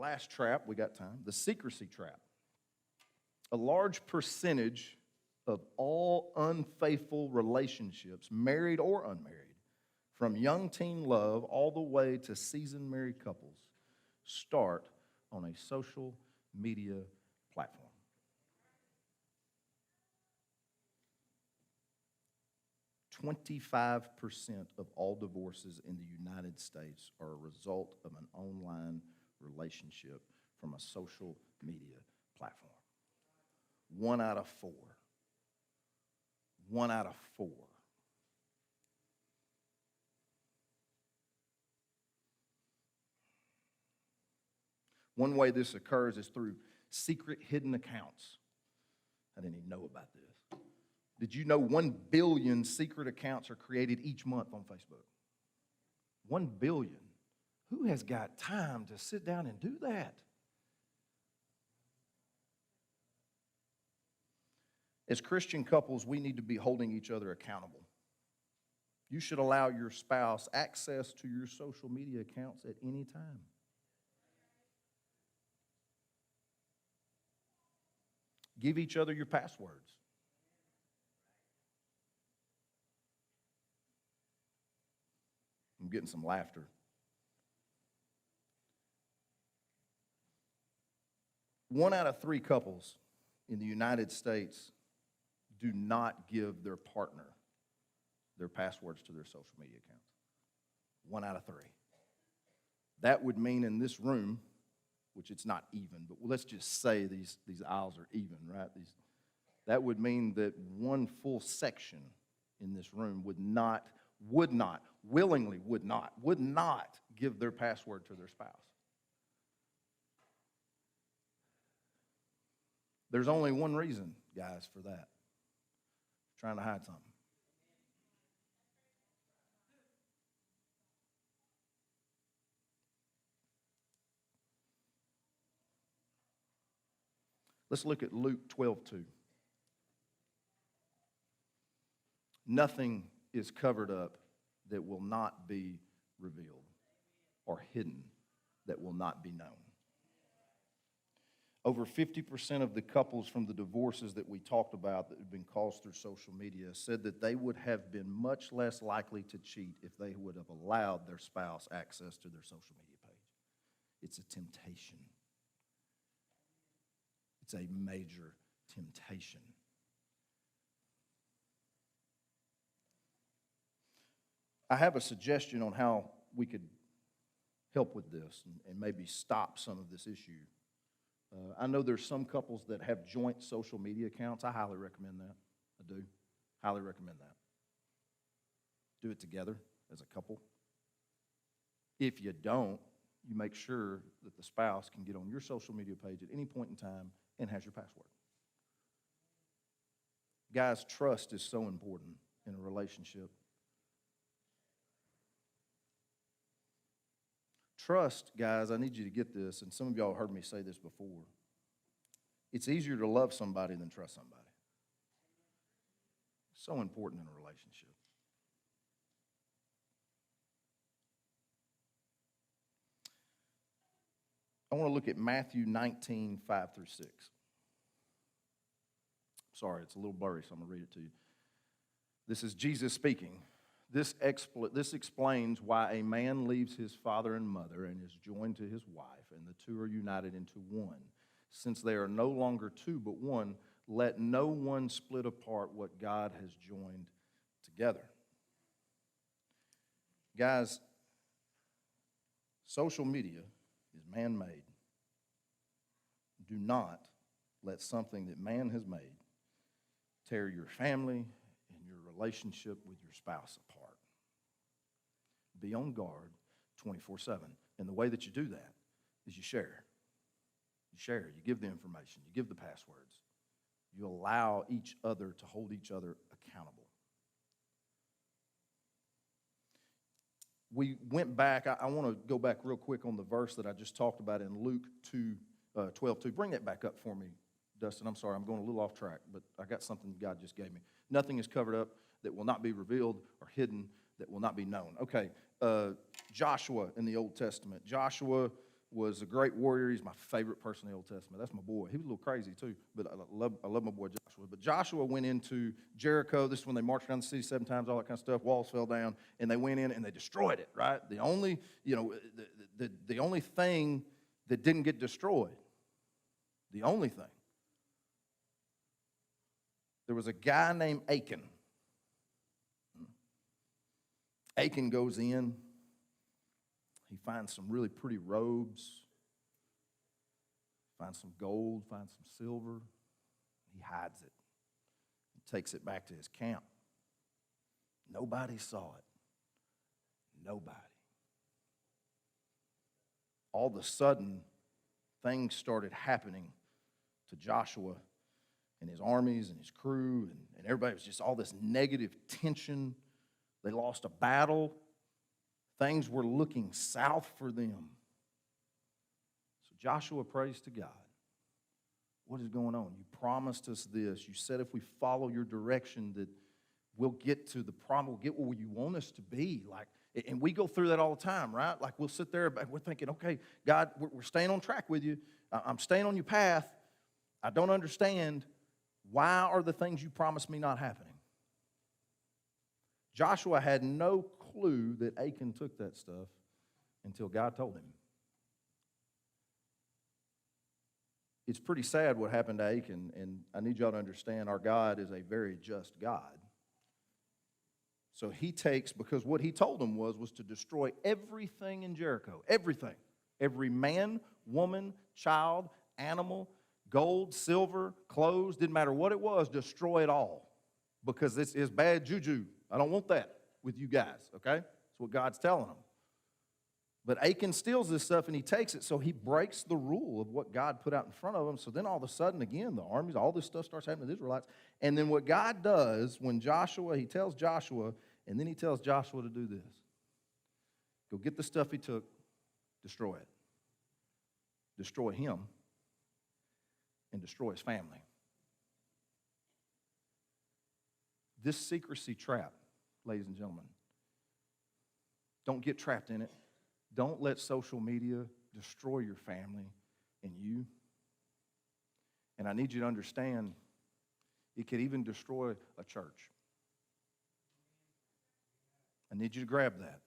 last trap, we got time, the secrecy trap. A large percentage of all unfaithful relationships, married or unmarried, from young teen love all the way to seasoned married couples, start on a social media platform. 25% of all divorces in the United States are a result of an online relationship from a social media platform. 1 out of 4. 1 out of 4. One way this occurs is through secret hidden accounts. I didn't even know about this. Did you know 1 billion secret accounts are created each month on Facebook? 1 billion. Who has got time to sit down and do that? As Christian couples, we need to be holding each other accountable. You should allow your spouse access to your social media accounts at any time. Give each other your passwords. I'm getting some laughter. One out of 3 couples in the United States do not give their partner their passwords to their social media accounts. 1 out of 3. That would mean in this room, which it's not even, but let's just say these aisles are even, right? That would mean that one full section in this room would not give their password to their spouse. There's only one reason, guys, for that. Trying to hide something. Let's look at Luke 12:2. Nothing is covered up that will not be revealed, or hidden that will not be known. Over 50% of the couples from the divorces that we talked about that have been caused through social media said that they would have been much less likely to cheat if they would have allowed their spouse access to their social media page. It's a temptation. It's a major temptation. I have a suggestion on how we could help with this and maybe stop some of this issue. I know there's some couples that have joint social media accounts. I highly recommend that. I do. Highly recommend that. Do it together as a couple. If you don't, you make sure that the spouse can get on your social media page at any point in time and has your password. Guys, trust is so important in a relationship. Trust, guys, I need you to get this, and some of y'all heard me say this before. It's easier to love somebody than trust somebody. So important in a relationship. I want to look at Matthew 19, 5 through 6. Sorry, it's a little blurry, so I'm going to read it to you. This is Jesus speaking. This explains why a man leaves his father and mother and is joined to his wife, and the two are united into one. Since they are no longer two but one, let no one split apart what God has joined together. Guys, social media is man-made. Do not let something that man has made tear your family and your relationship with your spouse apart. Be on guard 24/7. And the way that you do that is you share. You share. You give the information. You give the passwords. You allow each other to hold each other accountable. We went back. I want to go back real quick on the verse that I just talked about in Luke 12:2. Bring that back up for me, Dustin. I'm sorry, I'm going a little off track, but I got something God just gave me. Nothing is covered up that will not be revealed, or hidden that will not be known. Okay, Joshua in the Old Testament. Joshua was a great warrior. He's my favorite person in the Old Testament. That's my boy. He was a little crazy too, but I love my boy Joshua. But Joshua went into Jericho. This is when they marched around the city 7 times, all that kind of stuff. Walls fell down, and they went in and they destroyed it, right? The only, the only thing that didn't get destroyed, the only thing, there was a guy named Achan. Achan goes in. He finds some really pretty robes, finds some gold, finds some silver. He hides it. He takes it back to his camp. Nobody saw it. Nobody. All of a sudden, things started happening to Joshua and his armies and his crew, and everybody. Was just all this negative tension. They lost a battle. Things were looking south for them. So Joshua prays to God. What is going on? You promised us this. You said if we follow your direction that we'll get to the promise, we'll get where you want us to be. And we go through that all the time, right? Like we'll sit there and we're thinking, okay, God, we're staying on track with you. I'm staying on your path. I don't understand. Why are the things you promised me not happening? Joshua had no clue that Achan took that stuff until God told him. It's pretty sad what happened to Achan, and I need y'all to understand our God is a very just God. So he takes, because what he told him was to destroy everything in Jericho, everything. Every man, woman, child, animal, gold, silver, clothes, didn't matter what it was, destroy it all. Because this is bad juju. I don't want that with you guys, okay? That's what God's telling them. But Achan steals this stuff and he takes it, so he breaks the rule of what God put out in front of him. So then all of a sudden, again, the armies, all this stuff starts happening to the Israelites. And then what God does when he tells Joshua, and then he tells Joshua to do this. Go get the stuff he took, destroy it. Destroy him, and destroy his family. This secrecy trap, ladies and gentlemen, don't get trapped in it. Don't let social media destroy your family and you. And I need you to understand, it could even destroy a church. I need you to grab that.